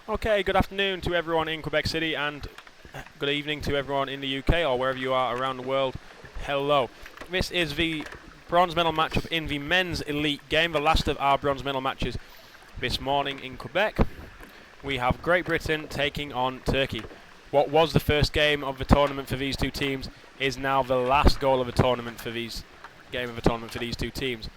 Okay, good afternoon to everyone in Quebec City and good evening to everyone in the UK or wherever you are around the world. Hello. This is the bronze medal matchup in the men's elite game, the last of our bronze medal matches this morning in Quebec. We have Great Britain taking on Turkey. What was the first game of the tournament for these two teams is now the last goal of the tournament for these two teams.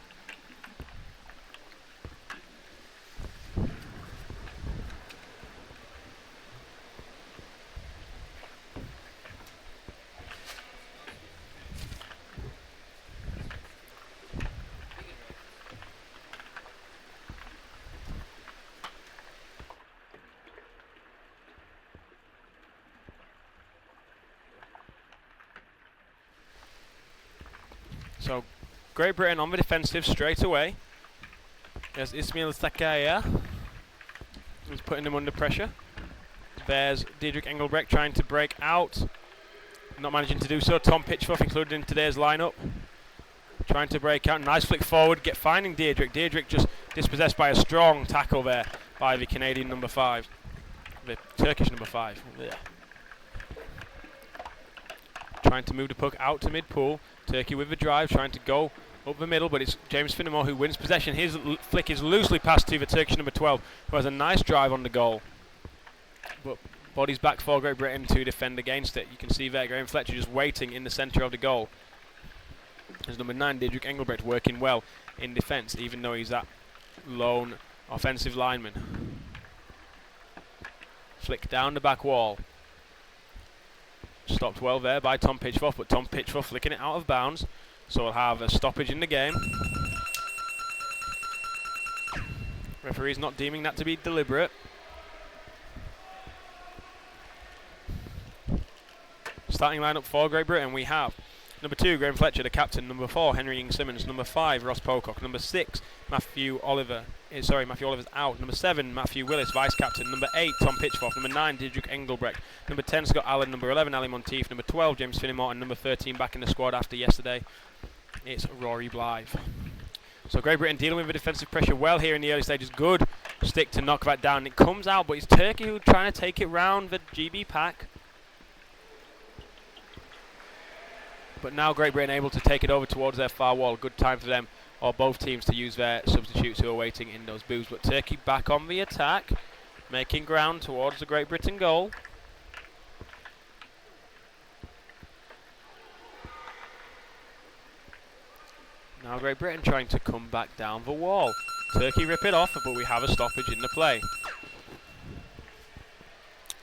So, Great Britain on the defensive straight away. There's Ismail Sakaya, who's putting them under pressure. There's Diedrich Engelbrecht trying to break out. Not managing to do so. Tom Pitchfork included in today's lineup. Trying to break out. Nice flick forward. Finding Diedrich. Diedrich just dispossessed by a strong tackle there by the Canadian number 5. The Turkish number 5. Yeah. Trying to move the puck out to mid-pool. Turkey with the drive, trying to go up the middle, but it's James Finnemore who wins possession. His flick is loosely passed to the Turkish number 12, who has a nice drive on the goal. But bodies back for Great Britain to defend against it. You can see there Graham Fletcher just waiting in the centre of the goal. There's number 9, Diedrich Engelbrecht, working well in defence, even though he's that lone offensive lineman. Flick down the back wall. Stopped well there by Tom Pitchfork, but Tom Pitchfork flicking it out of bounds. So we'll have a stoppage in the game. Referee's not deeming that to be deliberate. Starting lineup for Great Britain, we have number 2, Graham Fletcher, the captain. Number 4, Henry Ing-Simmons. Number 5, Ross Pocock. Number 6, Matthew Oliver's out. Number 7, Matthew Willis, vice-captain. Number 8, Tom Pitchfork. Number 9, Diedrich Engelbrecht. Number 10, Scott Allen. Number 11, Ali Monteith. Number 12, James Finnemore. And number 13, back in the squad after yesterday, it's Rory Blythe. So Great Britain dealing with the defensive pressure well here in the early stages. Good stick to knock that down. It comes out, but it's Turkey who trying to take it round the GB pack. But now Great Britain able to take it over towards their far wall. Good time for them, or both teams, to use their substitutes who are waiting in those booths. But Turkey back on the attack, making ground towards the Great Britain goal. Now Great Britain trying to come back down the wall. Turkey rip it off, but we have a stoppage in the play.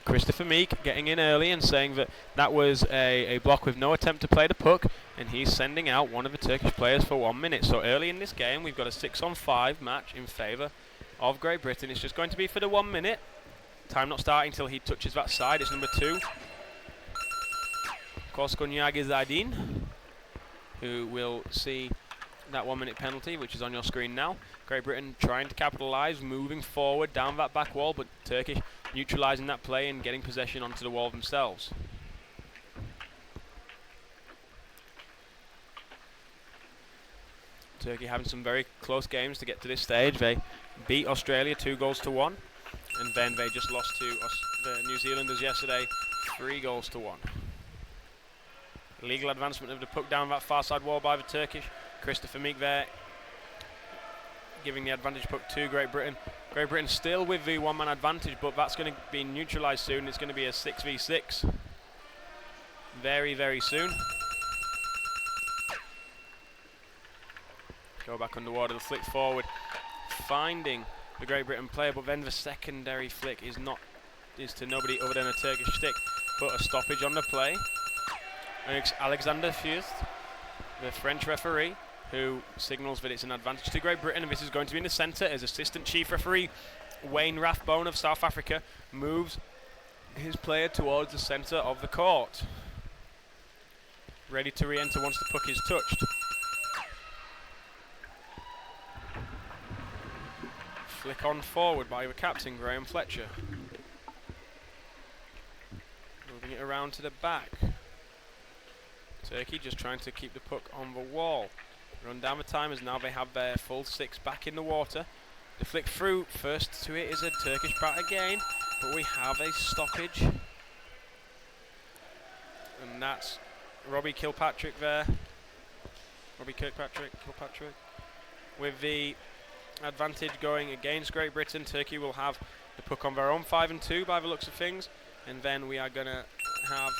Christopher Meek getting in early and saying that that was a block with no attempt to play the puck, and he's sending out one of the Turkish players for 1 minute. So early in this game we've got a 6-on-5 match in favour of Great Britain. It's just going to be for the 1 minute. Time not starting until he touches that side. It's number 2, Koskonyagi Zaydin, who will see that 1 minute penalty, which is on your screen now. Great Britain trying to capitalise, moving forward down that back wall, but Turkey neutralising that play and getting possession onto the wall themselves. Turkey having some very close games to get to this stage. They beat Australia 2-1, and then they just lost to the New Zealanders yesterday 3-1. Illegal advancement of the puck down that far side wall by the Turkish. Christopher Meek there giving the advantage puck to Great Britain. Great Britain still with the 1-man advantage, but that's going to be neutralised soon. It's going to be a 6v6 very, very soon. Go back underwater, the flick forward, finding the Great Britain player, but then the secondary flick is to nobody other than a Turkish stick, but a stoppage on the play. And it's Alexander Fürst, the French referee, who signals that it's an advantage to Great Britain, and this is going to be in the centre as assistant chief referee Wayne Rathbone of South Africa moves his player towards the centre of the court. Ready to re-enter once the puck is touched. Flick on forward by the captain, Graham Fletcher. Moving it around to the back. Turkey just trying to keep the puck on the wall. Run down the time as now they have their full 6 back in the water. The flick through, first to it is a Turkish bat again. But we have a stoppage. And that's Robbie Kilpatrick there. Robbie Kilpatrick. With the advantage going against Great Britain. Turkey will have the puck on their own 5-2 by the looks of things. And then we are going to have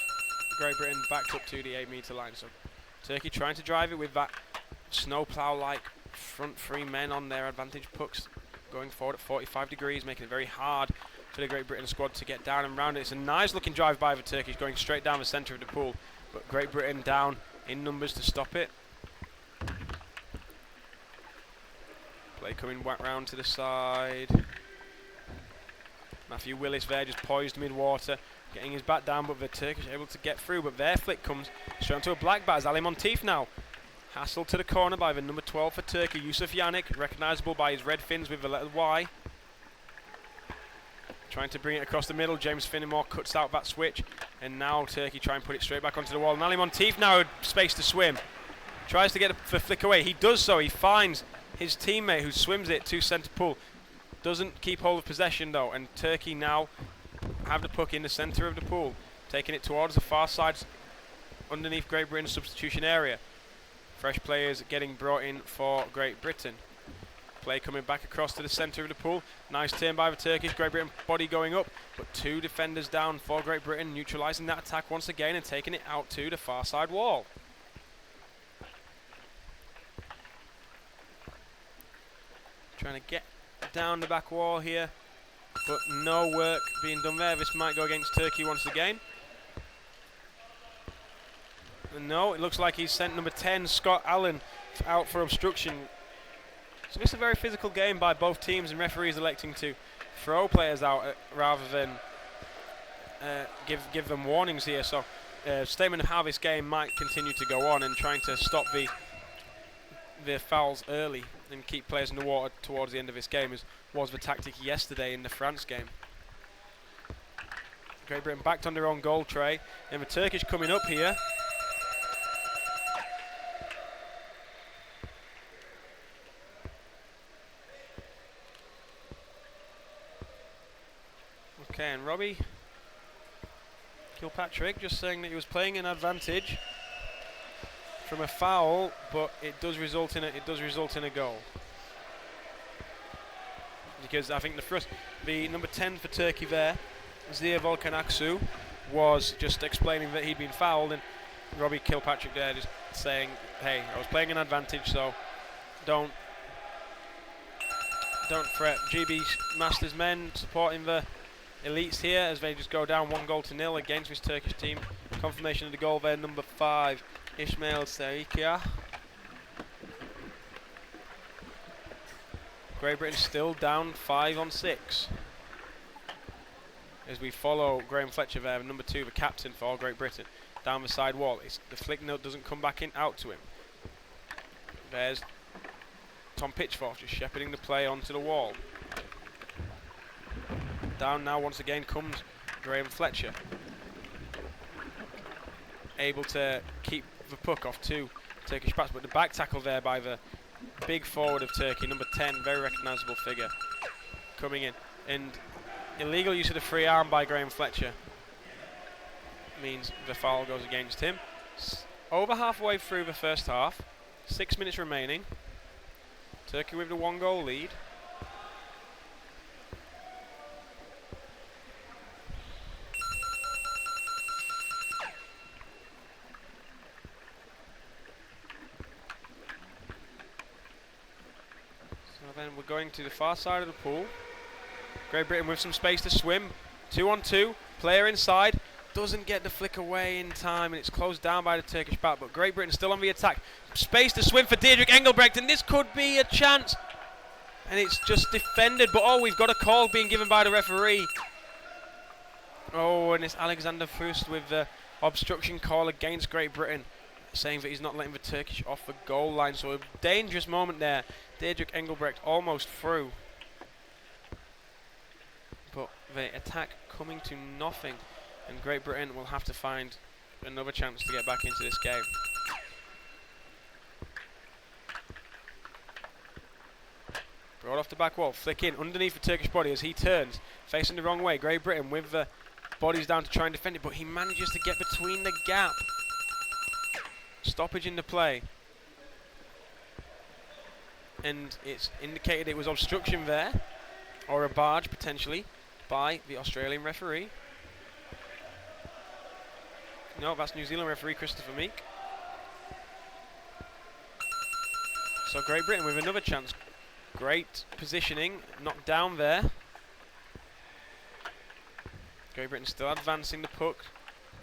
Great Britain backed up to the 8-metre line. So Turkey trying to drive it with that snowplow-like front three men on their advantage pucks, going forward at 45 degrees, making it very hard for the Great Britain squad to get down and round it. It's a nice looking drive by the Turkish, going straight down the centre of the pool, but Great Britain down in numbers to stop it. Play coming back round to the side. Matthew Willis there, just poised mid-water, getting his back down, but the Turkish able to get through, but their flick comes straight onto a black bat as Ali Monteith now. Hassled to the corner by the number 12 for Turkey, Yusuf Yannick, recognisable by his red fins with the letter Y. Trying to bring it across the middle, James Finnemore cuts out that switch, and now Turkey try and put it straight back onto the wall. And Ali Monteith now space to swim. Tries to get the flick away, he does so, he finds his teammate who swims it to centre pool. Doesn't keep hold of possession though, and Turkey now have the puck in the centre of the pool, taking it towards the far side underneath Great Britain's substitution area. Fresh players getting brought in for Great Britain. Play coming back across to the centre of the pool. Nice turn by the Turkish. Great Britain body going up, but two defenders down for Great Britain, neutralising that attack once again and taking it out to the far side wall. Trying to get down the back wall here, but no work being done there. This might go against Turkey once again. And no, it looks like he's sent number 10, Scott Allen, out for obstruction. So it's a very physical game by both teams, and referees electing to throw players out rather than give them warnings here. So statement of how this game might continue to go on, and trying to stop the fouls early and keep players in the water towards the end of this game was the tactic yesterday in the France game. Great Britain backed on their own goal tray, and the Turkish coming up here. Okay, and Robbie Kilpatrick just saying that he was playing an advantage from a foul, but it does result in a goal. Because I think the number 10 for Turkey there, Zia Volkanaksu, was just explaining that he'd been fouled, and Robbie Kilpatrick there just saying, hey, I was playing an advantage, so don't fret. GB Masters men supporting the elites here as they just go down 1-0 against this Turkish team. Confirmation of the goal there, number 5, Ismail Saikia. Great Britain still down 5-6. As we follow Graham Fletcher there, number 2, the captain for Great Britain, down the side wall. The flick note doesn't come back in out to him. There's Tom Pitchfork just shepherding the play onto the wall. Down now once again comes Graham Fletcher, able to keep the puck off 2 Turkish backs, but the back tackle there by the big forward of Turkey, number 10, very recognisable figure, coming in, and illegal use of the free arm by Graham Fletcher means the foul goes against him. Over halfway through the first half, 6 minutes remaining. Turkey with the 1-goal lead. Then we're going to the far side of the pool. Great Britain with some space to swim. 2-on-2, player inside, doesn't get the flick away in time, and it's closed down by the Turkish back, but Great Britain still on the attack. Space to swim for Deirdre Engelbrecht, and this could be a chance. And it's just defended, but oh, we've got a call being given by the referee. Oh, and it's Alexander Fust with the obstruction call against Great Britain, saying that he's not letting the Turkish off the goal line. So a dangerous moment there. Deirdre Engelbrecht almost through, but the attack coming to nothing, and Great Britain will have to find another chance to get back into this game. Brought off off the back wall, flick in underneath the Turkish body as he turns, facing the wrong way. Great Britain with the bodies down to try and defend it, but he manages to get between the gap. Stoppage in the play. And it's indicated it was obstruction there, or a barge potentially, by the Australian referee. No, that's New Zealand referee Christopher Meek. So Great Britain with another chance. Great positioning, knocked down there. Great Britain still advancing the puck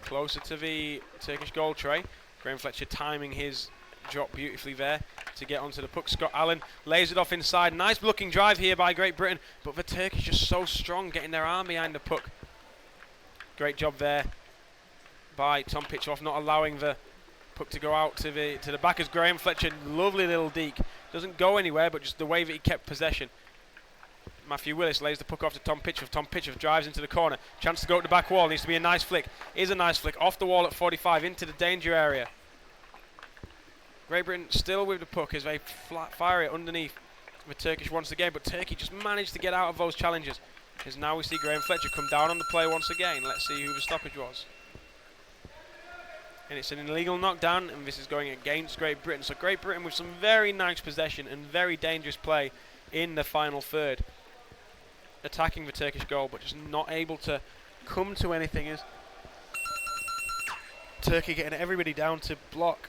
closer to the Turkish goal tray. Graham Fletcher timing his drop beautifully there to get onto the puck. Scott Allen lays it off inside. Nice blocking drive here by Great Britain, but the Turkish just so strong getting their arm behind the puck. Great job there by Tom Pitchoff, not allowing the puck to go out to the back as Graham Fletcher, lovely little deke, doesn't go anywhere, but just the way that he kept possession. Matthew Willis lays the puck off to Tom Pitchoff. Tom Pitchoff drives into the corner. Chance to go to the back wall. Needs to be a nice flick. Is a nice flick off the wall at 45 into the danger area. Great Britain still with the puck as they fire it underneath the Turkish once again, but Turkey just managed to get out of those challenges. Because now we see Graham Fletcher come down on the play once again. Let's see who the stoppage was. And it's an illegal knockdown, and this is going against Great Britain. So Great Britain with some very nice possession and very dangerous play in the final third, attacking the Turkish goal, but just not able to come to anything as Turkey getting everybody down to block.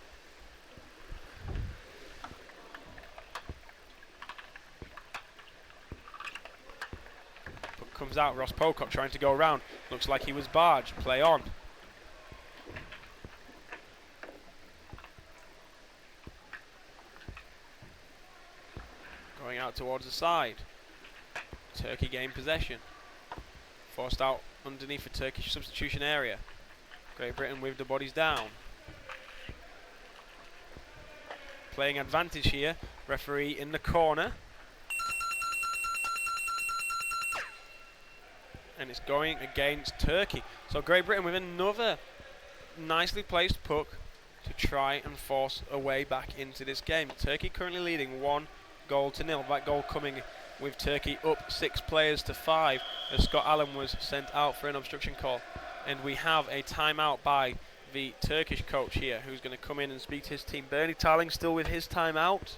Puck comes out, Ross Pocock trying to go around. Looks like he was barged. Play on. Going out towards the side. Turkey gained possession. Forced out underneath the Turkish substitution area. Great Britain with the bodies down. Playing advantage here. Referee in the corner. And it's going against Turkey. So Great Britain with another nicely placed puck to try and force a way back into this game. Turkey currently leading 1-0. That goal coming with Turkey up 6 players to 5 as Scott Allen was sent out for an obstruction call. And we have a timeout by the Turkish coach here, who's going to come in and speak to his team. Bernie Tarling still with his timeout.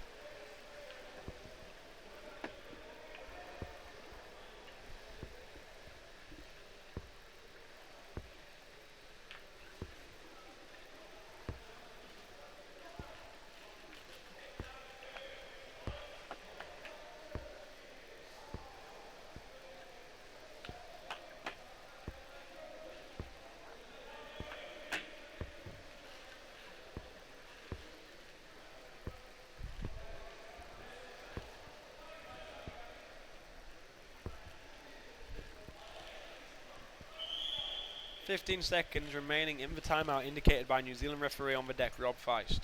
.15 seconds remaining in the timeout indicated by New Zealand referee on the deck, Rob Feist.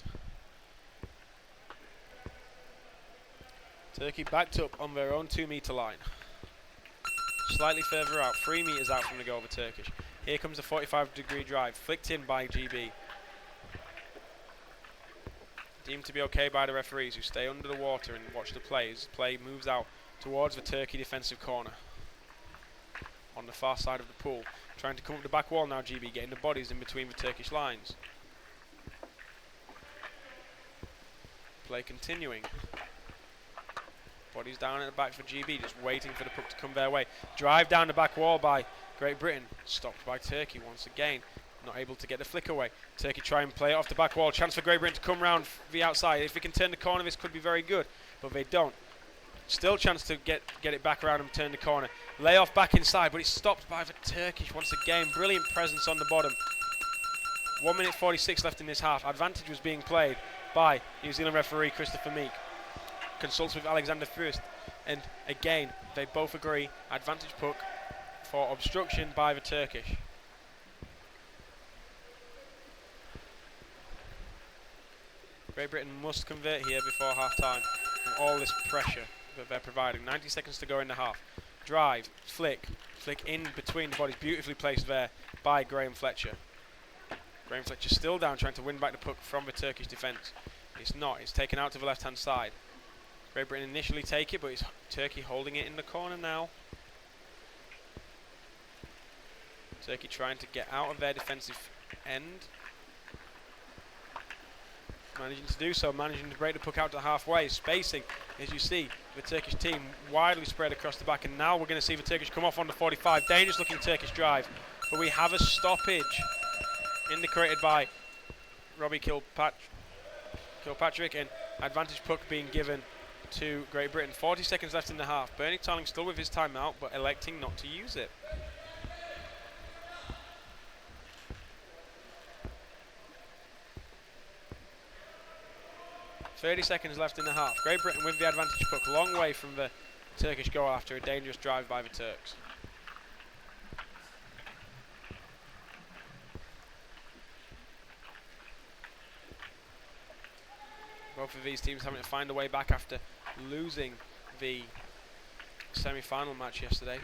Turkey backed up on their own 2-metre line. Slightly further out, 3 metres out from the goal of the Turkish. Here comes the 45-degree drive, flicked in by GB. Deemed to be okay by the referees, who stay under the water and watch the play as play moves out towards the Turkey defensive corner. On the far side of the pool. Trying to come up the back wall now, GB, getting the bodies in between the Turkish lines. Play continuing. Bodies down at the back for GB, just waiting for the puck to come their way. Drive down the back wall by Great Britain. Stopped by Turkey once again. Not able to get the flick away. Turkey try and play it off the back wall. Chance for Great Britain to come round the outside. If we can turn the corner, this could be very good. But they don't. Still chance to get it back around and turn the corner. Lay off back inside, but it's stopped by the Turkish once again. Brilliant presence on the bottom. 1 minute 46 left in this half. Advantage was being played by New Zealand referee Christopher Meek. Consults with Alexander Fürst. And again, they both agree. Advantage puck for obstruction by the Turkish. Great Britain must convert here before half time. And all this pressure that they're providing. 90 seconds to go in the half. Drive, flick in between the bodies, beautifully placed there by Graham Fletcher. Graham Fletcher still down, trying to win back the puck from the Turkish defence. It's not, it's taken out to the left hand side. Great Britain initially take it, but it's Turkey holding it in the corner now. Turkey trying to get out of their defensive end. Managing to do so, managing to break the puck out to halfway, spacing, as you see, the Turkish team widely spread across the back, and now we're going to see the Turkish come off on the 45. Dangerous looking Turkish drive, but we have a stoppage indicated by Robbie Kilpatrick, and advantage puck being given to Great Britain. 40 seconds left in the half. Bernie Tarling still with his timeout, but electing not to use it. .30 seconds left in the half. Great Britain with the advantage puck, long way from the Turkish goal after a dangerous drive by the Turks. Both of these teams having to find a way back after losing the semi-final match yesterday.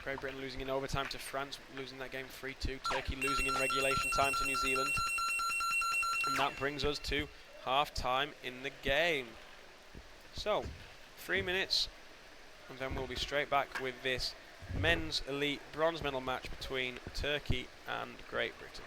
Great Britain losing in overtime to France, losing that game 3-2. Turkey losing in regulation time to New Zealand. And that brings us to half-time in the game. So, 3 minutes, and then we'll be straight back with this men's elite bronze medal match between Turkey and Great Britain.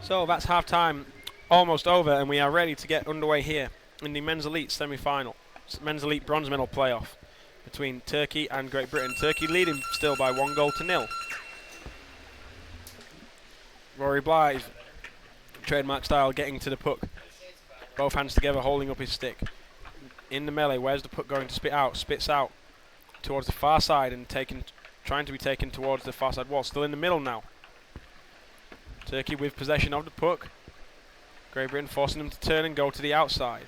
So that's half-time almost over, and we are ready to get underway here in the men's elite semi-final, men's elite bronze medal playoff between Turkey and Great Britain. Turkey leading still by 1-0. Rory Blythe, trademark style, getting to the puck, both hands together, holding up his stick. In the melee, where's the puck going to spit out? Spits out towards the far side and trying to be taken towards the far side wall. Still in the middle now. Turkey with possession of the puck. Great Britain forcing them to turn and go to the outside.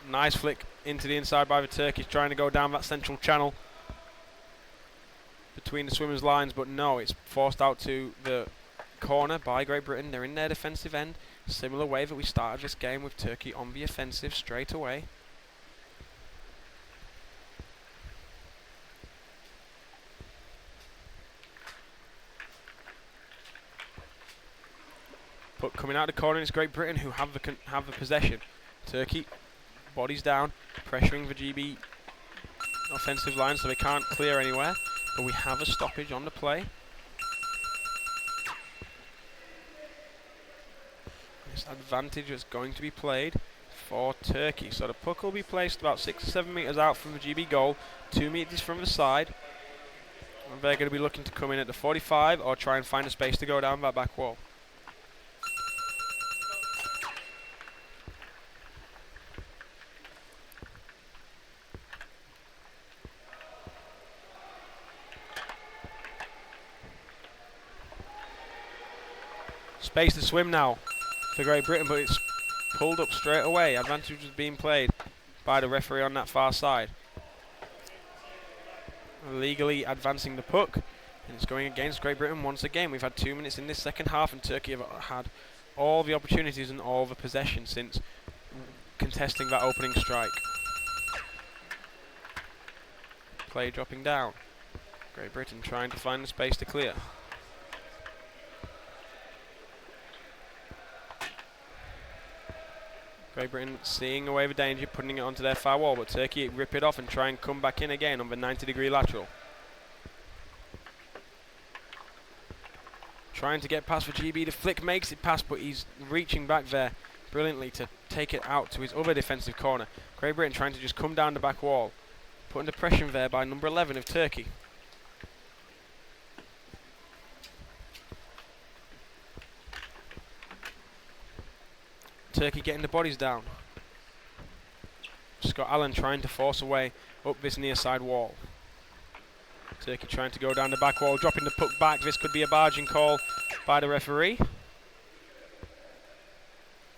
Nice flick into the inside by the Turkish, trying to go down that central channel between the swimmers' lines, but no, it's forced out to the corner by Great Britain. They're in their defensive end, similar way that we started this game with Turkey on the offensive straight away. Puck coming out of the corner is Great Britain, who have the possession. Turkey bodies down, pressuring the offensive line, so they can't clear anywhere. But we have a stoppage on the play. This advantage is going to be played for Turkey. So the puck will be placed about 6 or 7 metres out from the GB goal, 2 metres from the side. And they're going to be looking to come in at the 45 or try and find a space to go down that back wall. Space to swim now for Great Britain, but it's pulled up straight away. Advantage was being played by the referee on that far side. Illegally advancing the puck, and it's going against Great Britain once again. We've had 2 minutes in this second half, and Turkey have had all the opportunities and all the possession since contesting that opening strike. Play dropping down. Great Britain trying to find the space to clear. Great Britain seeing away the danger, putting it onto their far wall, but Turkey rip it off and try and come back in again on the 90-degree lateral. Trying to get past for GB. The flick makes it past, but he's reaching back there brilliantly to take it out to his other defensive corner. Great Britain trying to just come down the back wall, put under pressure there by number 11 of Turkey. Turkey getting the bodies down. Scott Allen trying to force a way up this near side wall. Turkey trying to go down the back wall, dropping the puck back. This could be a barging call by the referee.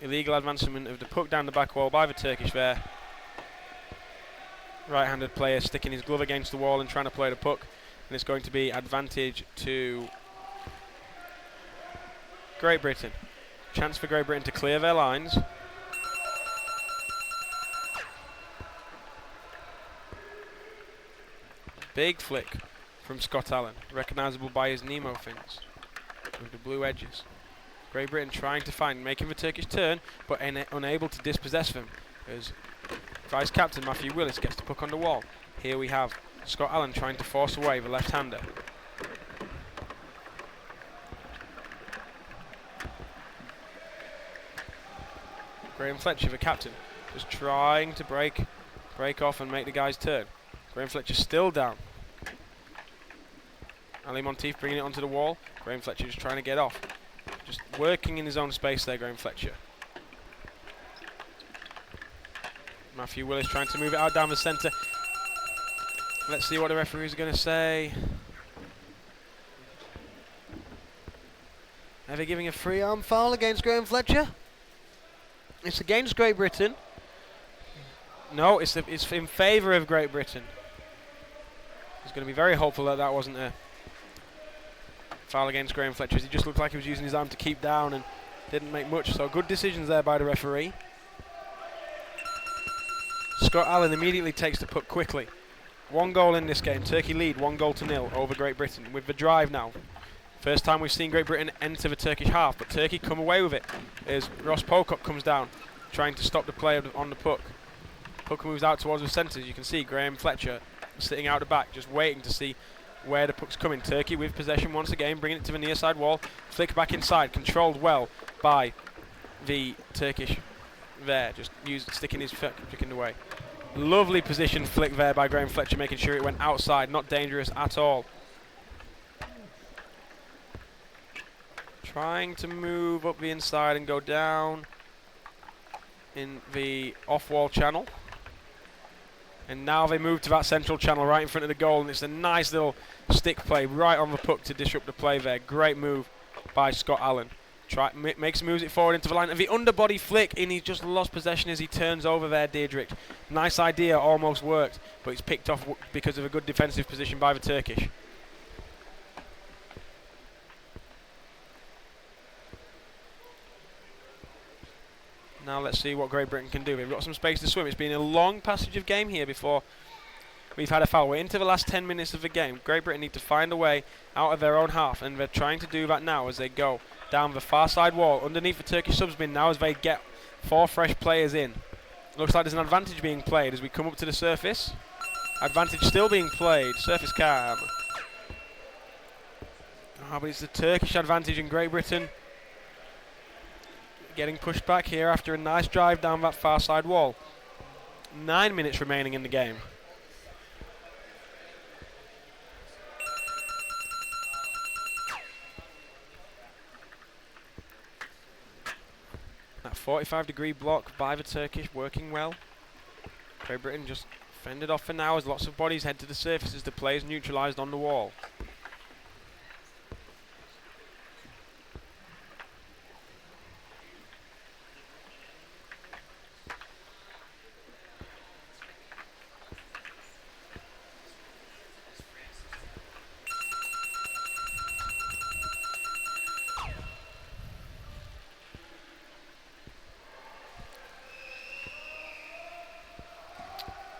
Illegal advancement of the puck down the back wall by the Turkish there. Right-handed player sticking his glove against the wall and trying to play the puck. And it's going to be advantage to Great Britain. Chance for Great Britain to clear their lines. Big flick from Scott Allen, recognisable by his Nemo fins with the blue edges. Great Britain trying to find, making the Turkish turn, but unable to dispossess them as Vice Captain Matthew Willis gets the puck on the wall. Here we have Scott Allen trying to force away the left-hander. Graham Fletcher, the captain, just trying to break off and make the guys turn. Graham Fletcher still down. Ali Monteith bringing it onto the wall. Graham Fletcher just trying to get off. Just working in his own space there, Graham Fletcher. Matthew Willis trying to move it out down the centre. Let's see what the referees are going to say. Are they giving a free arm foul against Graham Fletcher? It's against Great Britain. No, it's in favour of Great Britain. He's going to be very hopeful that that wasn't a foul against Graham Fletcher. He just looked like he was using his arm to keep down and didn't make much. So good decisions there by the referee. Scott Allen immediately takes the puck quickly. 1 goal in this game. Turkey lead 1-0 over Great Britain with the drive now. First time we've seen Great Britain enter the Turkish half, but Turkey come away with it as Ross Pocock comes down, trying to stop the play on the puck. Puck moves out towards the centre. You can see Graham Fletcher sitting out the back, just waiting to see where the puck's coming. Turkey with possession once again, bringing it to the near side wall. Flick back inside, controlled well by the Turkish there, just sticking his foot in the way. Lovely position flick there by Graham Fletcher, making sure it went outside, not dangerous at all. Trying to move up the inside and go down in the off-wall channel. And now they move to that central channel right in front of the goal, and it's a nice little stick play right on the puck to disrupt the play there. Great move by Scott Allen. Moves it forward into the line, and the underbody flick, and he just lost possession as he turns over there, Diedrich. Nice idea, almost worked, but it's picked off because of a good defensive position by the Turkish. Now let's see what Great Britain can do. They've got some space to swim. It's been a long passage of game here before we've had a foul. We're into the last 10 minutes of the game. Great Britain need to find a way out of their own half, and they're trying to do that now as they go down the far side wall underneath the Turkish subs bin now as they get 4 fresh players in. Looks like there's an advantage being played as we come up to the surface. Advantage still being played. Surface cam. Oh, but it's the Turkish advantage in Great Britain. Getting pushed back here after a nice drive down that far side wall. 9 minutes remaining in the game. That 45-degree block by the Turkish working well. Great Britain just fended off for now as lots of bodies head to the surface as the players neutralised on the wall.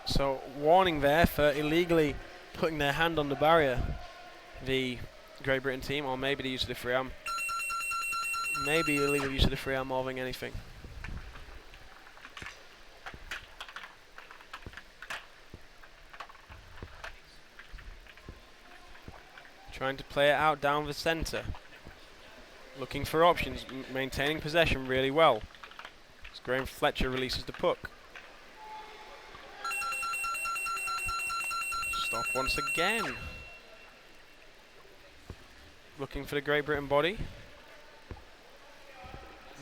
So, warning there for illegally putting their hand on the barrier, the Great Britain team, or maybe the use of the free arm. Maybe illegal use of the free arm more than anything. Trying to play it out down the centre. Looking for options, maintaining possession really well. As Graham Fletcher releases the puck. Stop once again. Looking for the Great Britain body.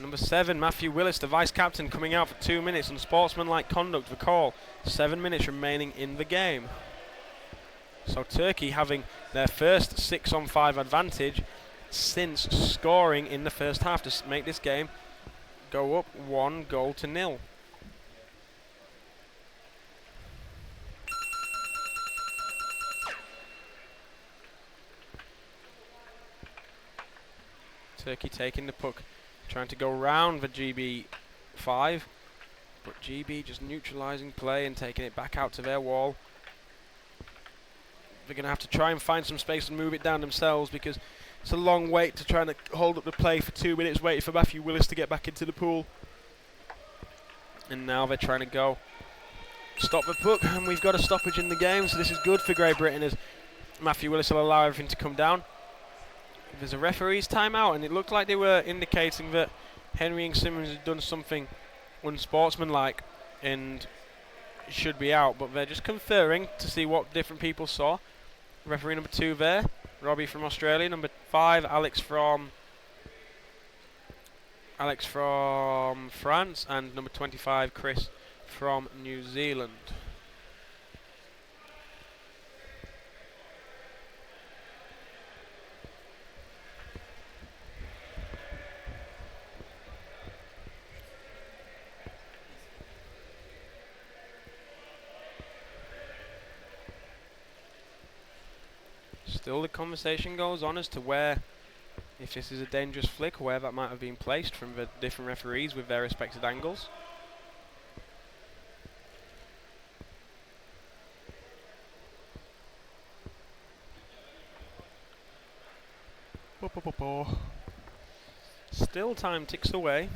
Number 7, Matthew Willis, the vice-captain, coming out for 2 minutes. Unsportsmanlike conduct, the call. 7 minutes remaining in the game. So Turkey having their first 6-on-5 advantage since scoring in the first half to make this game go up 1-0. Turkey taking the puck, trying to go round the GB5, but GB just neutralising play and taking it back out to their wall. They're going to have to try and find some space and move it down themselves because it's a long wait to try and hold up the play for 2 minutes, waiting for Matthew Willis to get back into the pool. And now they're trying to go stop the puck, and we've got a stoppage in the game, so this is good for Great Britain as Matthew Willis will allow everything to come down. There's a referee's timeout, and it looked like they were indicating that Henry and Simmons had done something unsportsmanlike and should be out, but they're just conferring to see what different people saw. Referee number 2 there, Robbie from Australia. Number 5, Alex from France, and number 25, Chris from New Zealand. Still the conversation goes on as to where, if this is a dangerous flick, where that might have been placed from the different referees with their respected angles. Still time ticks away.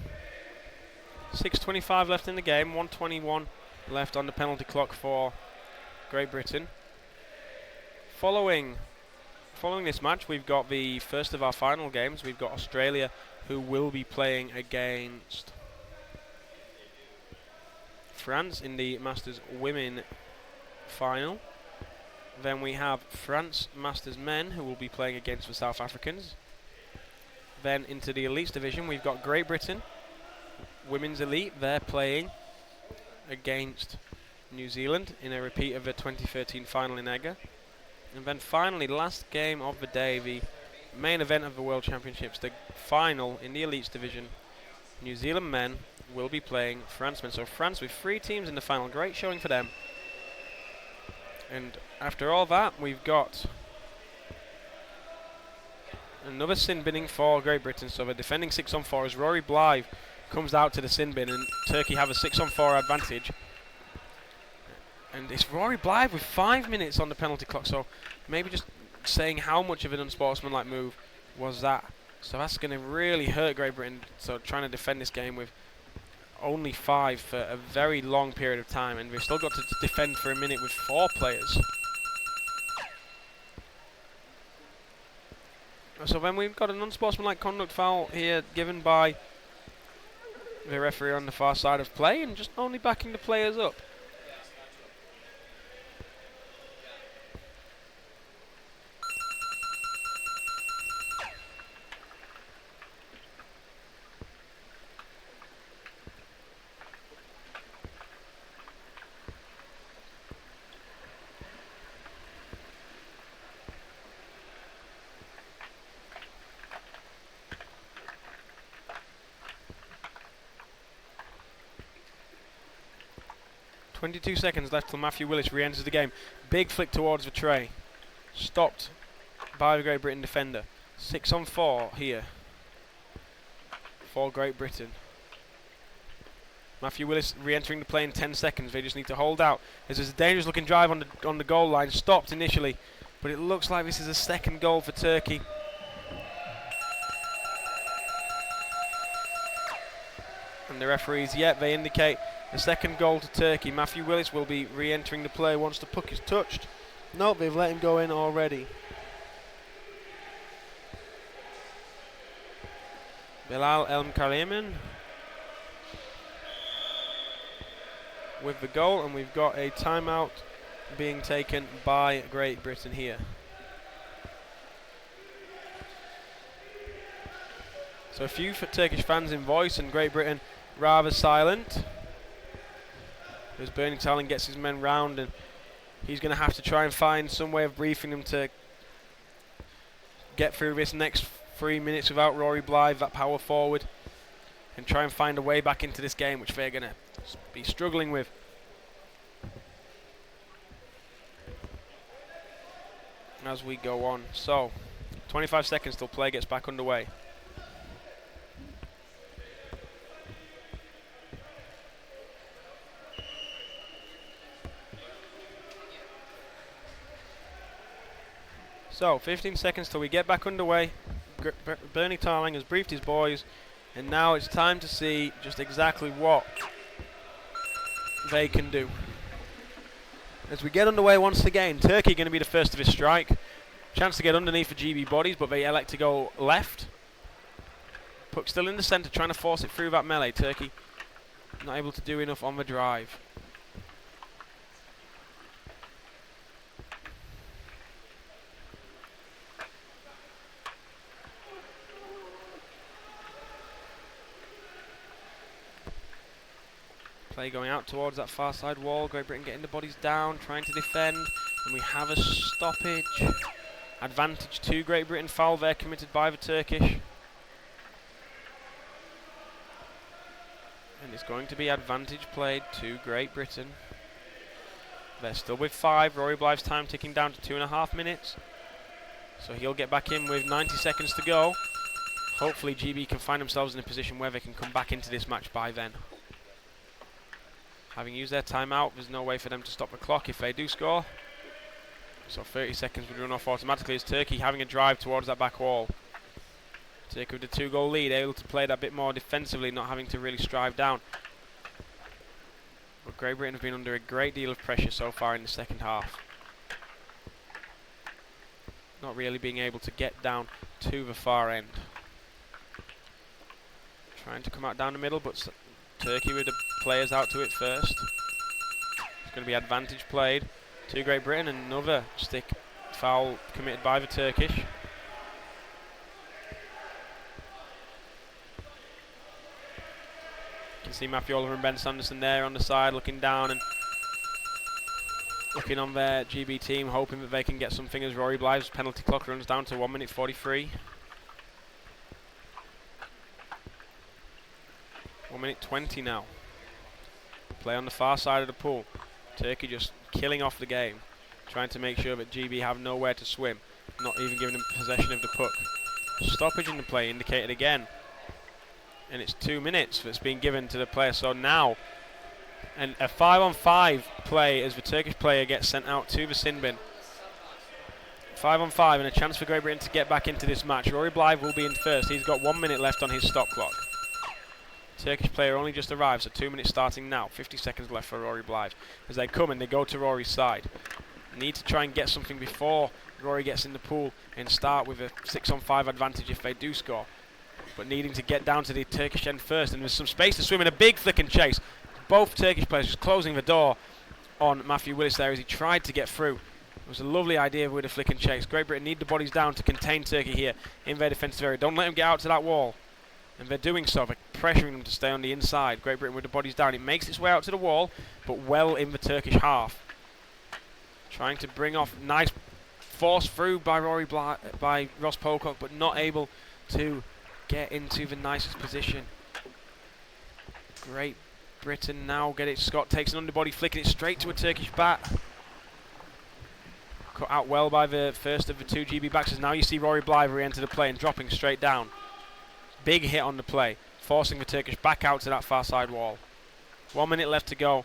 6:25 left in the game, 1:21 left on the penalty clock for Great Britain. Following this match, we've got the first of our final games. We've got Australia, who will be playing against France in the Masters Women final. Then we have France Masters Men, who will be playing against the South Africans. Then into the Elites division, we've got Great Britain, Women's Elite. They're playing against New Zealand in a repeat of the 2013 final in Edgar. And then finally, last game of the day, the main event of the World Championships, the final in the Elites division. New Zealand men will be playing France men. So France with 3 teams in the final. Great showing for them. And after all that, we've got another sin binning for Great Britain. So the defending 6-on-4 as Rory Blythe comes out to the sin bin, and Turkey have a 6-on-4 advantage. And it's Rory Blythe with 5 minutes on the penalty clock, so maybe just saying how much of an unsportsmanlike move was that. So that's going to really hurt Great Britain, so trying to defend this game with only 5 for a very long period of time, and we've still got to defend for a minute with 4 players. So then we've got an unsportsmanlike conduct foul here given by the referee on the far side of play, and just only backing the players up. .22 seconds left till Matthew Willis re-enters the game. Big flick towards the tray. Stopped by the Great Britain defender. 6 on 4 here for Great Britain. Matthew Willis re-entering the play in 10 seconds. They just need to hold out. This is a dangerous looking drive on the goal line. Stopped initially, but it looks like this is a second goal for Turkey. And the referees, they indicate a second goal to Turkey. Matthew Willis will be re-entering the play once the puck is touched. Nope, they've let him go in already. Bilal El Mkaliman with the goal, and we've got a timeout being taken by Great Britain here. So a few for Turkish fans in voice, and Great Britain rather silent. As Bernie Talon gets his men round, and he's going to have to try and find some way of briefing them to get through this next 3 minutes without Rory Blythe, that power forward, and try and find a way back into this game, which they're going to be struggling with. As we go on. So, 25 seconds till play gets back underway. So, 15 seconds till we get back underway. Bernie Tarling has briefed his boys, and now it's time to see just exactly what they can do. As we get underway once again, Turkey going to be the first of his strike. Chance to get underneath for GB bodies, but they elect to go left. Puck still in the centre, trying to force it through that melee. Turkey not able to do enough on the drive. Play going out towards that far side wall. Great Britain getting the bodies down, trying to defend, and we have a stoppage. Advantage to Great Britain. Foul there committed by the Turkish. And it's going to be advantage played to Great Britain. They're still with 5. Rory Blythe's time ticking down to 2.5 minutes. So he'll get back in with 90 seconds to go. Hopefully GB can find themselves in a position where they can come back into this match by then. Having used their timeout, there's no way for them to stop the clock if they do score. So 30 seconds would run off automatically as Turkey having a drive towards that back wall. Turkey with a 2-goal lead, able to play that bit more defensively, not having to really strive down. But Great Britain have been under a great deal of pressure so far in the second half. Not really being able to get down to the far end. Trying to come out down the middle, but Turkey with the players out to it first. It's going to be advantage played to Great Britain. Another stick foul committed by the Turkish. You can see Matthew Oliver and Ben Sanderson there on the side looking down and looking on their GB team, hoping that they can get something as Rory Blythe's penalty clock runs down to 1 minute 43. 1 minute 20 now. Play on the far side of the pool. Turkey just killing off the game, trying to make sure that GB have nowhere to swim, not even giving them possession of the puck. Stoppage in the play indicated again, and it's 2 minutes that's being given to the player. So now, and a 5-on-5 play as the Turkish player gets sent out to the sin bin. 5-on-5 and a chance for Great Britain to get back into this match. Rory Blythe will be in first. He's got 1 minute left on his stop clock. Turkish player only just arrived, so 2 minutes starting now. 50 seconds left for Rory Blythe. As they come and they go to Rory's side. Need to try and get something before Rory gets in the pool and start with a 6-on-5 advantage if they do score. But needing to get down to the Turkish end first, and there's some space to swim in a big flick and chase. Both Turkish players just closing the door on Matthew Willis there as he tried to get through. It was a lovely idea with a flick and chase. Great Britain need the bodies down to contain Turkey here in their defensive area. Don't let them get out to that wall. And they're doing so. They're pressuring them to stay on the inside. Great Britain with the bodies down. It makes its way out to the wall, but well in the Turkish half. Trying to bring off nice force through by by Ross Pocock, but not able to get into the nicest position. Great Britain now get it. Scott takes an underbody, flicking it straight to a Turkish bat. Cut out well by the first of the two GB backs. Now you see Rory Blythe re-enter the play and dropping straight down. Big hit on the play, forcing the Turkish back out to that far side wall. 1 minute left to go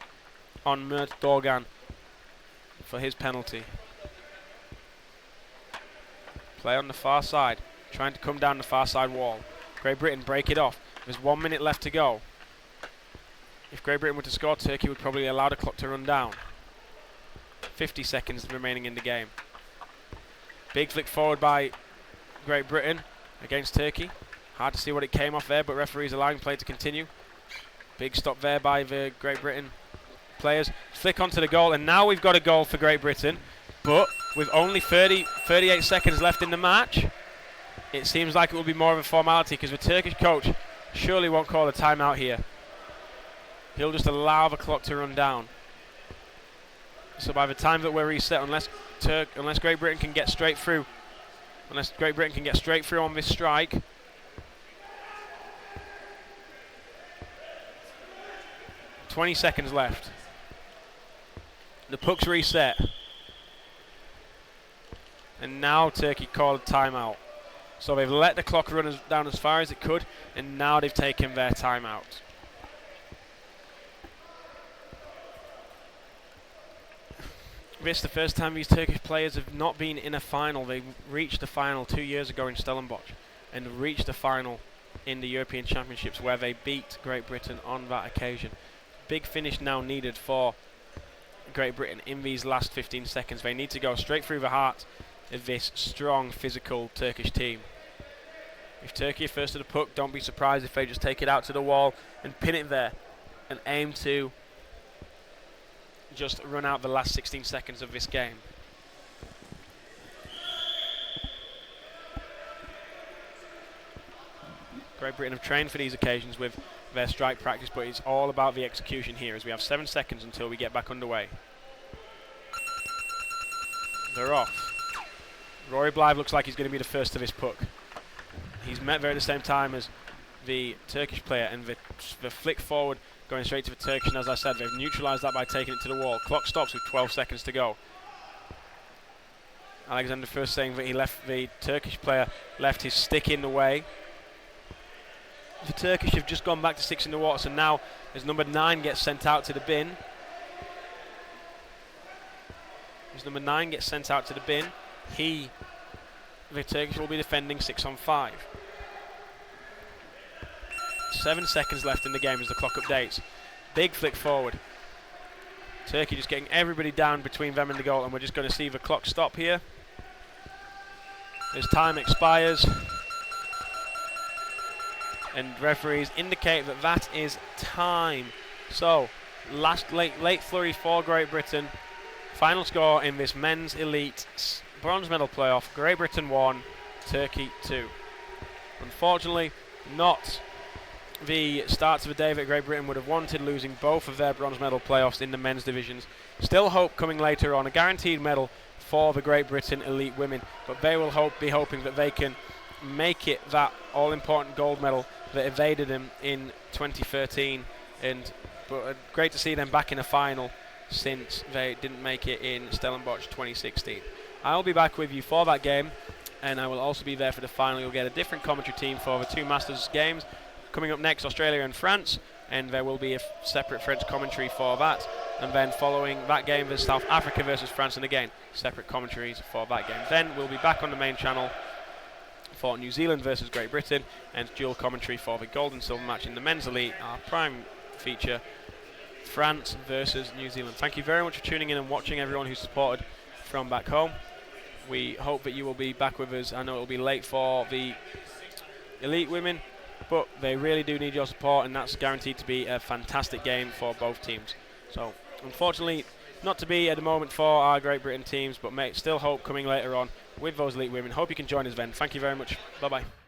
on Mert Dorgan for his penalty. Play on the far side, trying to come down the far side wall. Great Britain break it off. There's 1 minute left to go. If Great Britain were to score, Turkey would probably allow the clock to run down. 50 seconds remaining in the game. Big flick forward by Great Britain against Turkey. Hard to see what it came off there, but referees allowing play to continue. Big stop there by the Great Britain players. Flick onto the goal, and now we've got a goal for Great Britain. But with only 38 seconds left in the match, it seems like it will be more of a formality because the Turkish coach surely won't call a timeout here. He'll just allow the clock to run down. So by the time that we're reset, unless Great Britain can get straight through, on this strike, .20 seconds left. The puck's reset. And now Turkey called a timeout. So they've let the clock run down as far as it could, and now they've taken their timeout. This is the first time these Turkish players have not been in a final. They reached the final 2 years ago in Stellenbosch and reached the final in the European Championships where they beat Great Britain on that occasion. Big finish now needed for Great Britain in these last 15 seconds. They need to go straight through the heart of this strong, physical Turkish team. If Turkey are first to the puck, don't be surprised if they just take it out to the wall and pin it there and aim to just run out the last 16 seconds of this game. Great Britain have trained for these occasions with their strike practice, but it's all about the execution here as we have 7 seconds until we get back underway. They're off. Rory Blythe looks like he's going to be the first to this puck. He's met there at the same time as the Turkish player, and the flick forward going straight to the Turkish, and as I said, they've neutralised that by taking it to the wall. Clock stops with 12 seconds to go. Alexander first saying that the Turkish player left his stick in the way. The Turkish have just gone back to 6 in the water, so now as number 9 gets sent out to the bin. The Turkish will be defending 6-on-5. 7 seconds left in the game as the clock updates. Big flick forward. Turkey just getting everybody down between them and the goal, and we're just going to see the clock stop here as time expires. And referees indicate that that is time. So, late flurry for Great Britain. Final score in this men's elite bronze medal playoff: Great Britain 1, Turkey 2. Unfortunately, not the start of the day that Great Britain would have wanted, losing both of their bronze medal playoffs in the men's divisions. Still hope coming later on, a guaranteed medal for the Great Britain elite women, but they will be hoping that they can make it that all-important gold medal that evaded them in 2013, but great to see them back in a final since they didn't make it in Stellenbosch 2016. I'll be back with you for that game, and I will also be there for the final. You'll get a different commentary team for the two Masters games. Coming up next, Australia and France, and there will be a separate French commentary for that. And then following that game, there's South Africa versus France, and again, separate commentaries for that game. Then we'll be back on the main channel for New Zealand versus Great Britain, and dual commentary for the gold and silver match in the men's elite, our prime feature, France versus New Zealand. Thank you very much for tuning in and watching, everyone who supported from back home. We hope that you will be back with us. I know it will be late for the elite women, but they really do need your support, and that's guaranteed to be a fantastic game for both teams. So unfortunately not to be at the moment for our Great Britain teams, but still hope coming later on with those elite women. Hope you can join us then. Thank you very much. Bye bye.